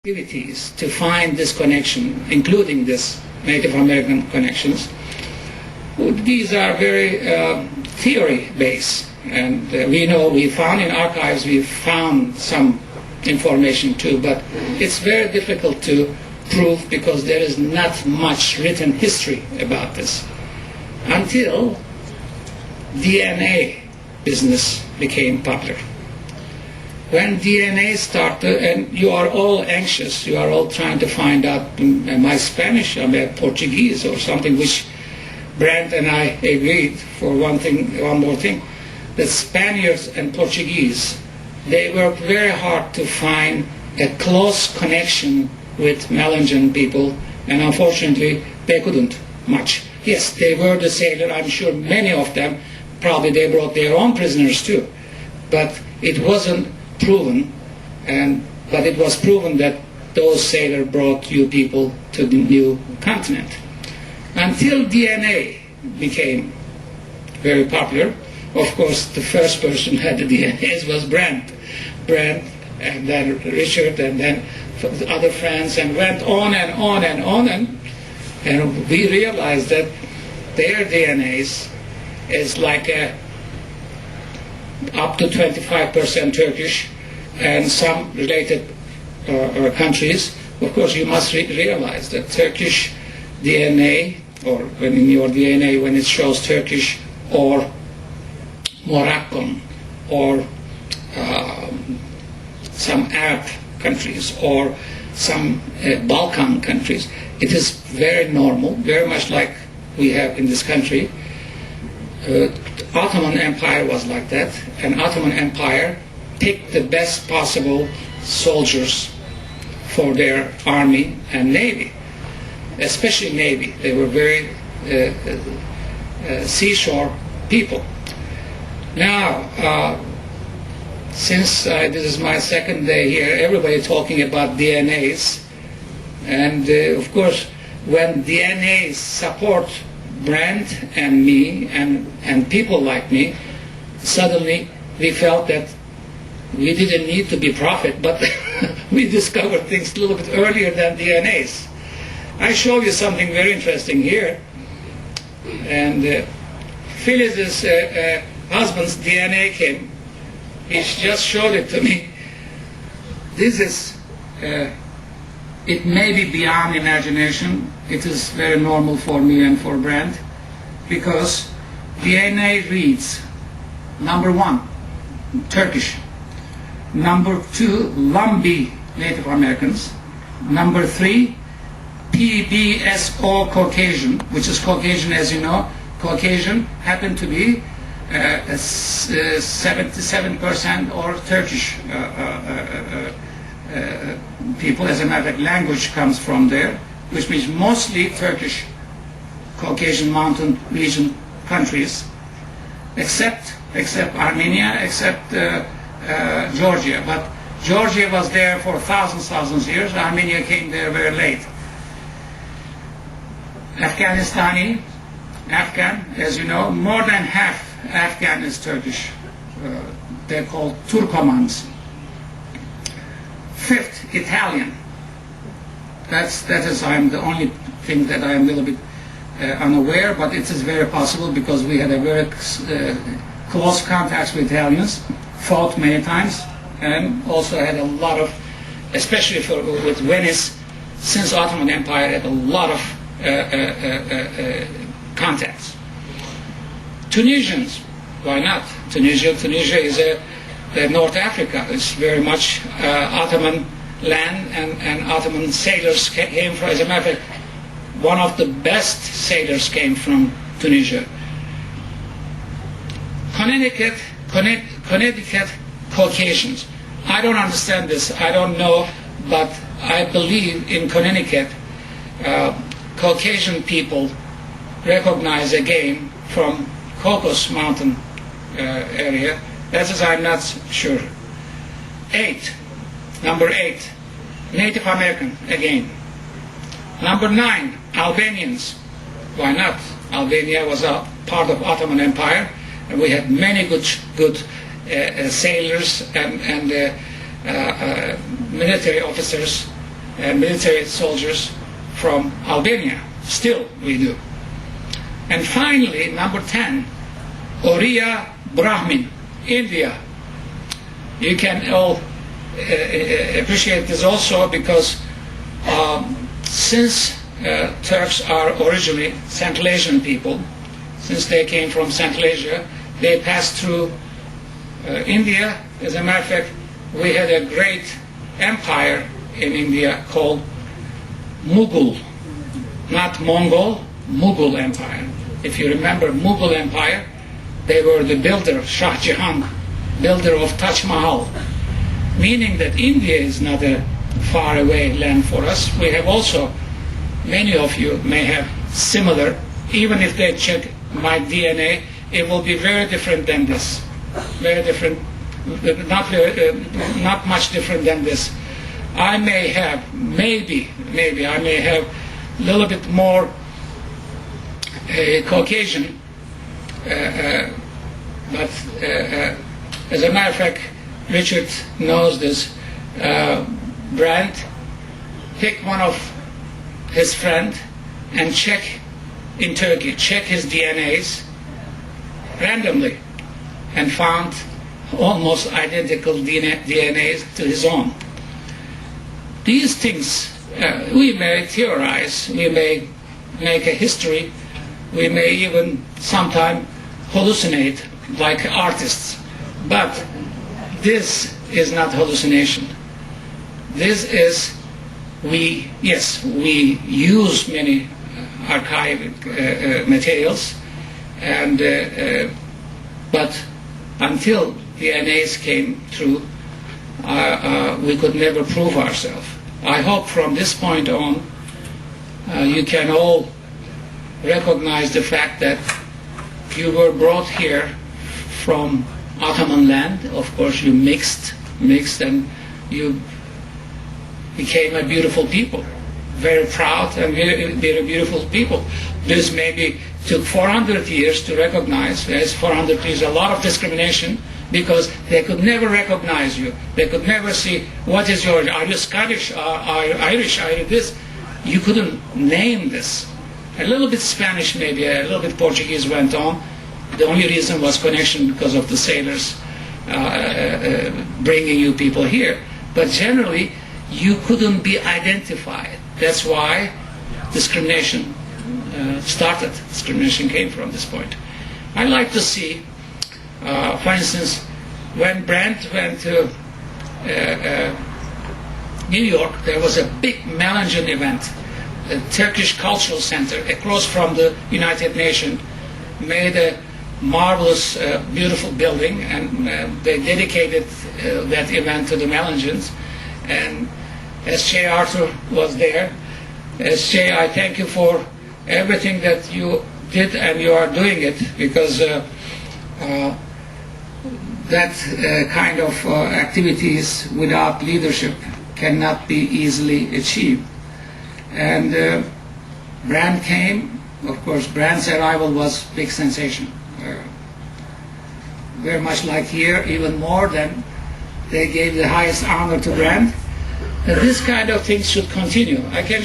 activities to find this connection, including this Native American connections. These are very theory-based, and we found in archives, we found some information too, but it's very difficult to prove because there is not much written history about this until DNA business became popular. When DNA started, and you are all anxious, you are all trying to find out, am I Spanish, am I Portuguese, or something, which Brent and I agreed for one more thing, that Spaniards and Portuguese, they worked very hard to find a close connection with Melungeon people, and unfortunately, they couldn't much. Yes, they were the sailor, I'm sure many of them, probably they brought their own prisoners too, but it wasn't proven, but it was proven that those sailors brought you people to the new continent. Until DNA became very popular, of course, the first person who had the DNAs was Brent, and then Richard, and then other friends, and went on and on and on, and we realized that their DNAs is like up to 25% Turkish, and some related countries. Of course, you must realize that Turkish DNA, or when in your DNA, when it shows Turkish or Moroccan or some Arab countries or some Balkan countries, it is very normal, very much like we have in this country. Ottoman Empire was like that, and Ottoman Empire picked the best possible soldiers for their army and navy, especially navy. They were very seashore people. Now, since this is my second day here, everybody talking about DNAs, and of course, when DNAs support Brent and me and people like me, suddenly we felt that we didn't need to be prophet, but we discovered things a little bit earlier than DNAs. I show you something very interesting here, and Phyllis's husband's DNA came. He just showed it to me. This is, it may be beyond imagination. It is very normal for me and for Brent, because DNA reads, number 1, Turkish. Number 2, Lumbee Native Americans. Number 3, PBSO Caucasian, which is Caucasian, as you know. Caucasian happened to be 77% or Turkish people. As a matter of fact, language comes from there, which means mostly Turkish, Caucasian mountain region countries, except Armenia, except Georgia. But Georgia was there for thousands of years. Armenia came there very late. Afghan, as you know, more than half Afghan is Turkish. They're called Turkomans. 5th, Italian. That is, I'm the only thing that I am a little bit unaware, but it is very possible because we had a very close contacts with Italians, fought many times, and also had a lot of, especially with Venice, since Ottoman Empire had a lot of contacts. Tunisians, why not? Tunisia is North Africa. It's very much Ottoman land, and Ottoman sailors came from, as a matter of fact, one of the best sailors came from Tunisia. Connecticut Caucasians. I don't understand this, I don't know, but I believe in Connecticut, Caucasian people recognize a game from Caucasus Mountain area. That is, I'm not sure. Number 8, Native American again. Number 9, Albanians. Why not? Albania was a part of Ottoman Empire, and we had many good sailors and military officers military soldiers from Albania. Still we do. And finally, number 10, Oriya Brahmin, India. You can all appreciate this also because since Turks are originally Central Asian people, since they came from Central Asia, they passed through India. As a matter of fact, we had a great empire in India called Mughal, not Mongol, Mughal Empire. If you remember Mughal Empire, they were the builder, Shah Jahan, builder of Taj Mahal, meaning that India is not a faraway land for us. We have also, many of you may have similar, even if they check my DNA, it will be very different than this. Very different, not much different than this. I may have, maybe I may have a little bit more Caucasian, but as a matter of fact, Richard knows this. Brandt picked one of his friend and check in Turkey, check his DNAs randomly, and found almost identical DNAs to his own. These things we may theorize, we may make a history, we may even sometime hallucinate like artists, but this is not hallucination. This is, we use many archival materials, and but until DNAs came through, we could never prove ourselves. I hope from this point on you can all recognize the fact that you were brought here from Ottoman land. Of course you mixed and you became a beautiful people, very proud and very beautiful people. This maybe took 400 years to recognize. Yes, 400 years, a lot of discrimination, because they could never recognize you. They could never see what is your, are you Scottish, are you Irish, are you this? You couldn't name this. A little bit Spanish maybe, a little bit Portuguese went on. The only reason was connection because of the sailors bringing you people here. But generally, you couldn't be identified. That's why discrimination started. Discrimination came from this point. I like to see, for instance, when Brandt went to New York, there was a big Melungeon event. The Turkish Cultural Center across from the United Nations made a marvelous, beautiful building, and they dedicated that event to the Melungeons. And S.J. Arthur was there. S.J., I thank you for everything that you did, and you are doing it, because that kind of activities without leadership cannot be easily achieved. And Brandt came. Of course, Brandt's arrival was a big sensation. Very much like here, even more than they gave the highest honor to Brandt. And this kind of things should continue. I can